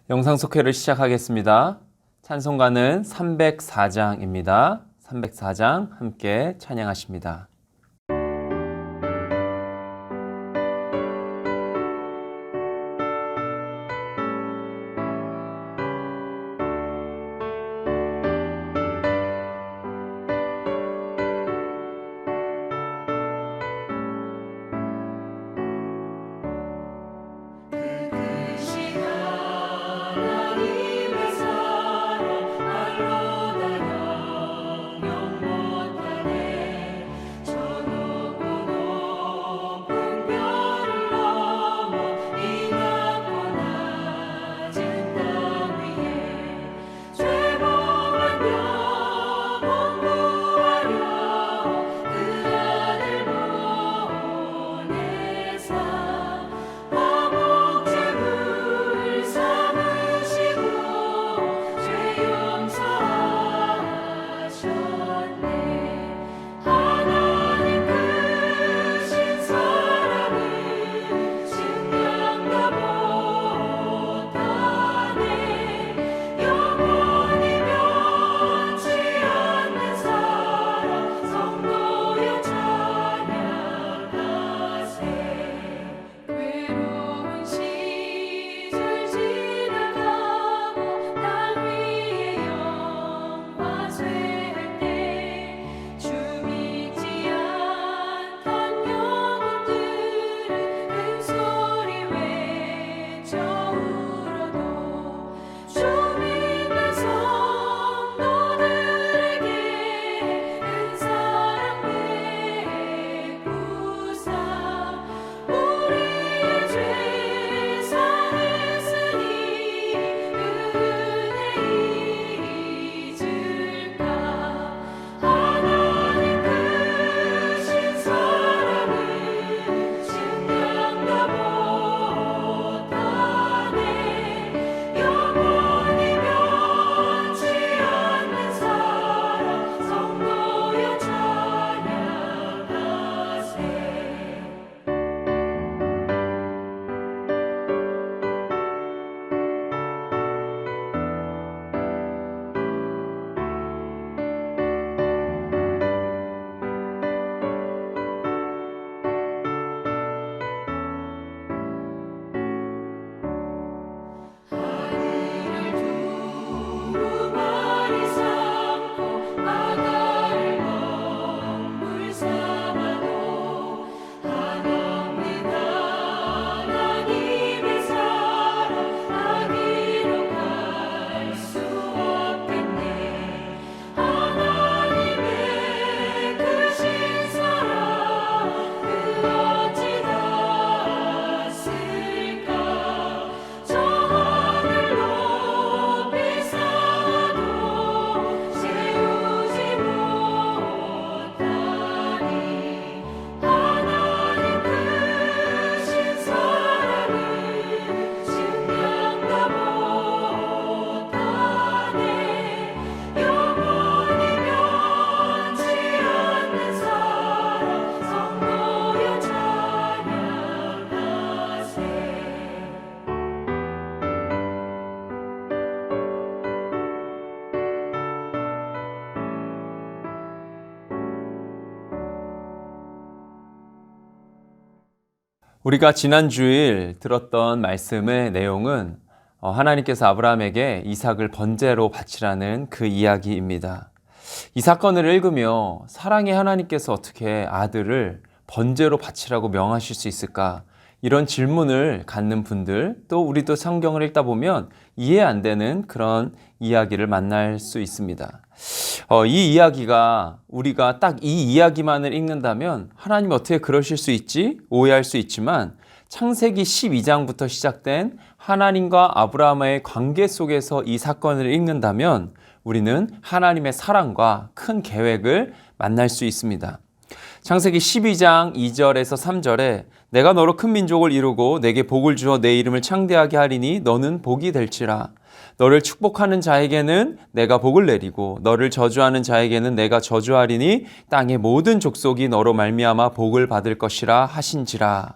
영상 속회를 시작하겠습니다. 찬송가는 304장입니다. 304장 함께 찬양하십니다. 우리가 지난 주일 들었던 말씀의 내용은 하나님께서 아브라함에게 이삭을 번제로 바치라는 그 이야기입니다. 이 사건을 읽으며 사랑의 하나님께서 어떻게 아들을 번제로 바치라고 명하실 수 있을까? 이런 질문을 갖는 분들, 또 우리도 성경을 읽다 보면 이해 안 되는 그런 이야기를 만날 수 있습니다. 이 이야기가 우리가 딱 이 이야기만을 읽는다면 하나님이 어떻게 그러실 수 있지? 오해할 수 있지만 창세기 12장부터 시작된 하나님과 아브라함의 관계 속에서 이 사건을 읽는다면 우리는 하나님의 사랑과 큰 계획을 만날 수 있습니다. 창세기 12장 2절에서 3절에 내가 너로 큰 민족을 이루고 내게 복을 주어 내 이름을 창대하게 하리니 너는 복이 될지라. 너를 축복하는 자에게는 내가 복을 내리고 너를 저주하는 자에게는 내가 저주하리니 땅의 모든 족속이 너로 말미암아 복을 받을 것이라 하신지라.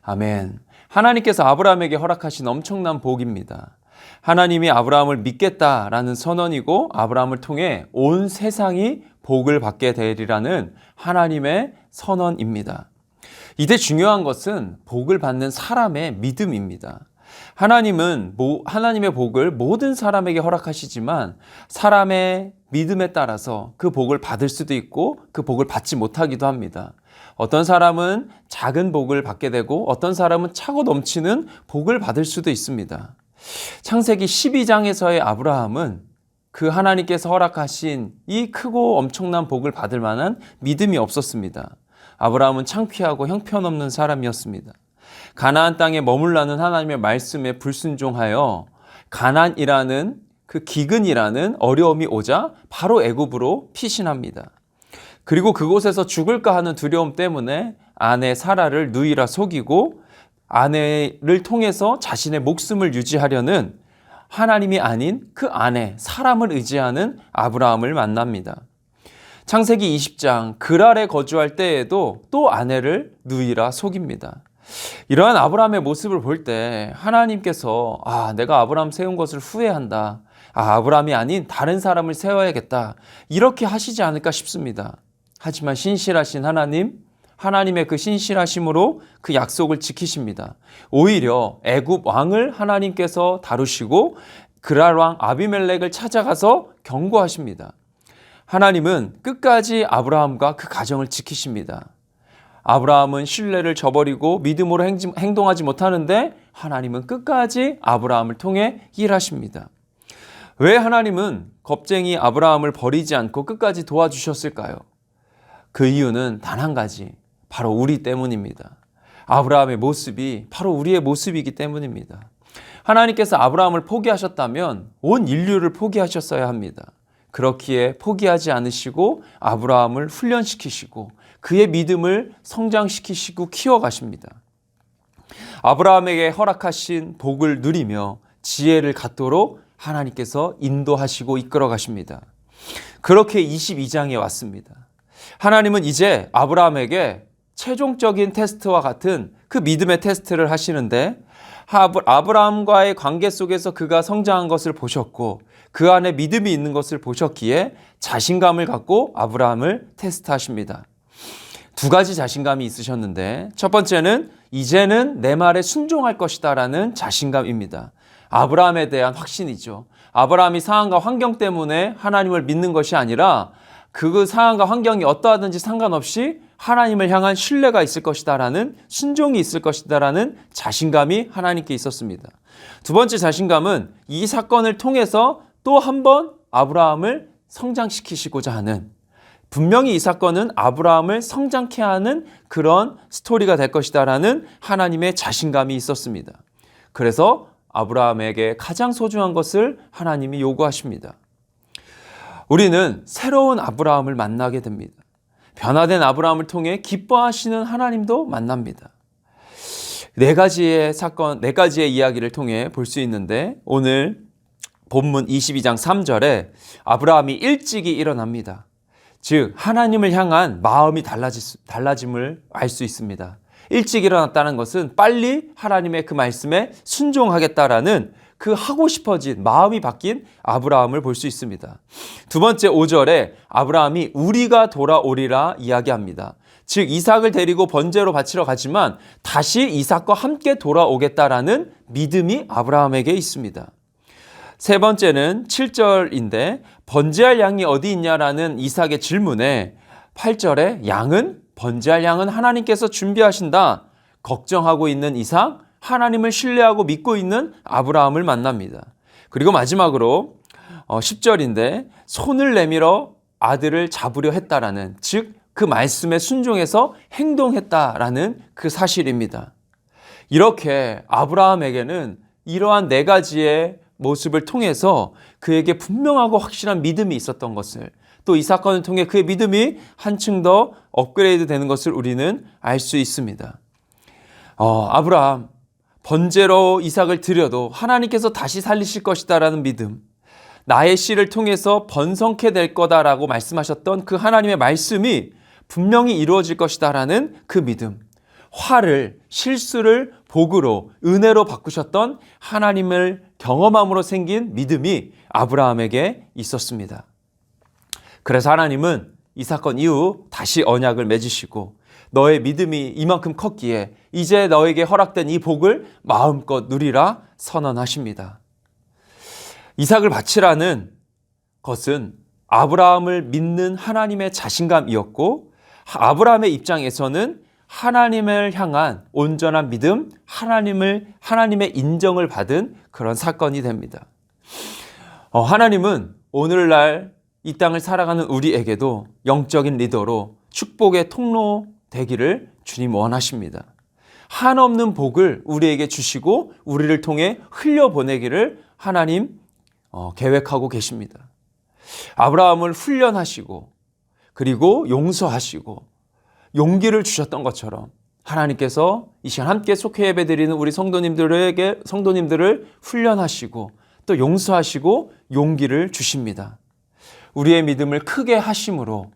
아멘. 하나님께서 아브라함에게 허락하신 엄청난 복입니다. 하나님이 아브라함을 믿겠다라는 선언이고 아브라함을 통해 온 세상이 복을 받게 되리라는 하나님의 선언입니다. 이때 중요한 것은 복을 받는 사람의 믿음입니다. 하나님은 하나님의 복을 모든 사람에게 허락하시지만 사람의 믿음에 따라서 그 복을 받을 수도 있고 그 복을 받지 못하기도 합니다. 어떤 사람은 작은 복을 받게 되고 어떤 사람은 차고 넘치는 복을 받을 수도 있습니다. 창세기 12장에서의 아브라함은 그 하나님께서 허락하신 이 크고 엄청난 복을 받을 만한 믿음이 없었습니다. 아브라함은 창피하고 형편없는 사람이었습니다. 가나안 땅에 머물라는 하나님의 말씀에 불순종하여 가난이라는 그 기근이라는 어려움이 오자 바로 애굽으로 피신합니다. 그리고 그곳에서 죽을까 하는 두려움 때문에 아내 사라를 누이라 속이고 아내를 통해서 자신의 목숨을 유지하려는 하나님이 아닌 그 아내 사람을 의지하는 아브라함을 만납니다. 창세기 20장 그랄에 거주할 때에도 또 아내를 누이라 속입니다. 이러한 아브라함의 모습을 볼 때 하나님께서 내가 아브라함 세운 것을 후회한다. 아브라함이 아닌 다른 사람을 세워야겠다. 이렇게 하시지 않을까 싶습니다. 하지만 신실하신 하나님의 그 신실하심으로 그 약속을 지키십니다. 오히려 애굽 왕을 하나님께서 다루시고 그랄 왕 아비멜렉을 찾아가서 경고하십니다. 하나님은 끝까지 아브라함과 그 가정을 지키십니다. 아브라함은 신뢰를 저버리고 믿음으로 행동하지 못하는데 하나님은 끝까지 아브라함을 통해 일하십니다. 왜 하나님은 겁쟁이 아브라함을 버리지 않고 끝까지 도와주셨을까요? 그 이유는 단 한 가지, 바로 우리 때문입니다. 아브라함의 모습이 바로 우리의 모습이기 때문입니다. 하나님께서 아브라함을 포기하셨다면 온 인류를 포기하셨어야 합니다. 그렇기에 포기하지 않으시고 아브라함을 훈련시키시고 그의 믿음을 성장시키시고 키워가십니다. 아브라함에게 허락하신 복을 누리며 지혜를 갖도록 하나님께서 인도하시고 이끌어 가십니다. 그렇게 22장에 왔습니다. 하나님은 이제 아브라함에게 최종적인 테스트와 같은 그 믿음의 테스트를 하시는데 아브라함과의 관계 속에서 그가 성장한 것을 보셨고 그 안에 믿음이 있는 것을 보셨기에 자신감을 갖고 아브라함을 테스트하십니다. 두 가지 자신감이 있으셨는데 첫 번째는 이제는 내 말에 순종할 것이다 라는 자신감입니다. 아브라함에 대한 확신이죠. 아브라함이 상황과 환경 때문에 하나님을 믿는 것이 아니라 그 상황과 환경이 어떠하든지 상관없이 하나님을 향한 신뢰가 있을 것이다 라는 순종이 있을 것이다 라는 자신감이 하나님께 있었습니다. 두 번째 자신감은 이 사건을 통해서 또 한 번 아브라함을 성장시키시고자 하는, 분명히 이 사건은 아브라함을 성장케 하는 그런 스토리가 될 것이다 라는 하나님의 자신감이 있었습니다. 그래서 아브라함에게 가장 소중한 것을 하나님이 요구하십니다. 우리는 새로운 아브라함을 만나게 됩니다. 변화된 아브라함을 통해 기뻐하시는 하나님도 만납니다. 네 가지의 이야기를 통해 볼 수 있는데 오늘 본문 22장 3절에 아브라함이 일찍이 일어납니다. 즉 하나님을 향한 마음이 달라짐을 알 수 있습니다. 일찍 일어났다는 것은 빨리 하나님의 그 말씀에 순종하겠다라는 그 하고 싶어진 마음이 바뀐 아브라함을 볼 수 있습니다. 두 번째 5절에 아브라함이 우리가 돌아오리라 이야기합니다. 즉 이삭을 데리고 번제로 바치러 가지만 다시 이삭과 함께 돌아오겠다라는 믿음이 아브라함에게 있습니다. 세 번째는 7절인데 번제할 양이 어디 있냐라는 이삭의 질문에 8절에 번제할 양은 하나님께서 준비하신다. 걱정하고 있는 이삭, 하나님을 신뢰하고 믿고 있는 아브라함을 만납니다. 그리고 마지막으로 10절인데 손을 내밀어 아들을 잡으려 했다라는, 즉 그 말씀에 순종해서 행동했다라는 그 사실입니다. 이렇게 아브라함에게는 이러한 네 가지의 모습을 통해서 그에게 분명하고 확실한 믿음이 있었던 것을, 또 이 사건을 통해 그의 믿음이 한층 더 업그레이드 되는 것을 우리는 알 수 있습니다. 아브라함, 번제로 이삭을 드려도 하나님께서 다시 살리실 것이다라는 믿음, 나의 씨를 통해서 번성케 될 거다라고 말씀하셨던 그 하나님의 말씀이 분명히 이루어질 것이다라는 그 믿음, 실수를 복으로, 은혜로 바꾸셨던 하나님을 경험함으로 생긴 믿음이 아브라함에게 있었습니다. 그래서 하나님은 이 사건 이후 다시 언약을 맺으시고 너의 믿음이 이만큼 컸기에 이제 너에게 허락된 이 복을 마음껏 누리라 선언하십니다. 이삭을 바치라는 것은 아브라함을 믿는 하나님의 자신감이었고 아브라함의 입장에서는 하나님을 향한 온전한 믿음, 하나님의 인정을 받은 그런 사건이 됩니다. 하나님은 오늘날 이 땅을 살아가는 우리에게도 영적인 리더로 축복의 통로 되기를 주님 원하십니다. 한없는 복을 우리에게 주시고 우리를 통해 흘려보내기를 하나님 계획하고 계십니다. 아브라함을 훈련하시고 그리고 용서하시고 용기를 주셨던 것처럼 하나님께서 이 시간 함께 속회 예배드리는 우리 성도님들을 훈련하시고 또 용서하시고 용기를 주십니다. 우리의 믿음을 크게 하심으로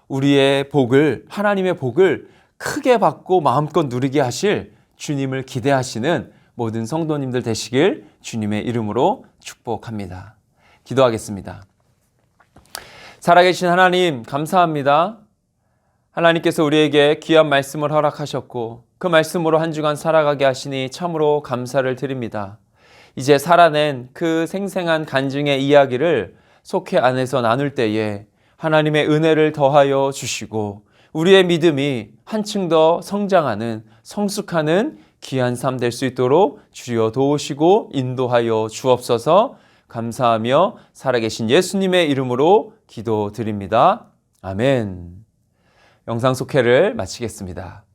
우리의 복을, 하나님의 복을 크게 받고 마음껏 누리게 하실 주님을 기대하시는 모든 성도님들 되시길 주님의 이름으로 축복합니다. 기도하겠습니다. 살아계신 하나님 감사합니다. 하나님께서 우리에게 귀한 말씀을 허락하셨고 그 말씀으로 한 주간 살아가게 하시니 참으로 감사를 드립니다. 이제 살아낸 그 생생한 간증의 이야기를 속회 안에서 나눌 때에 하나님의 은혜를 더하여 주시고 우리의 믿음이 한층 더 성장하는 성숙하는 귀한 삶 될 수 있도록 주여 도우시고 인도하여 주옵소서. 감사하며 살아계신 예수님의 이름으로 기도드립니다. 아멘. 영상 속회를 마치겠습니다.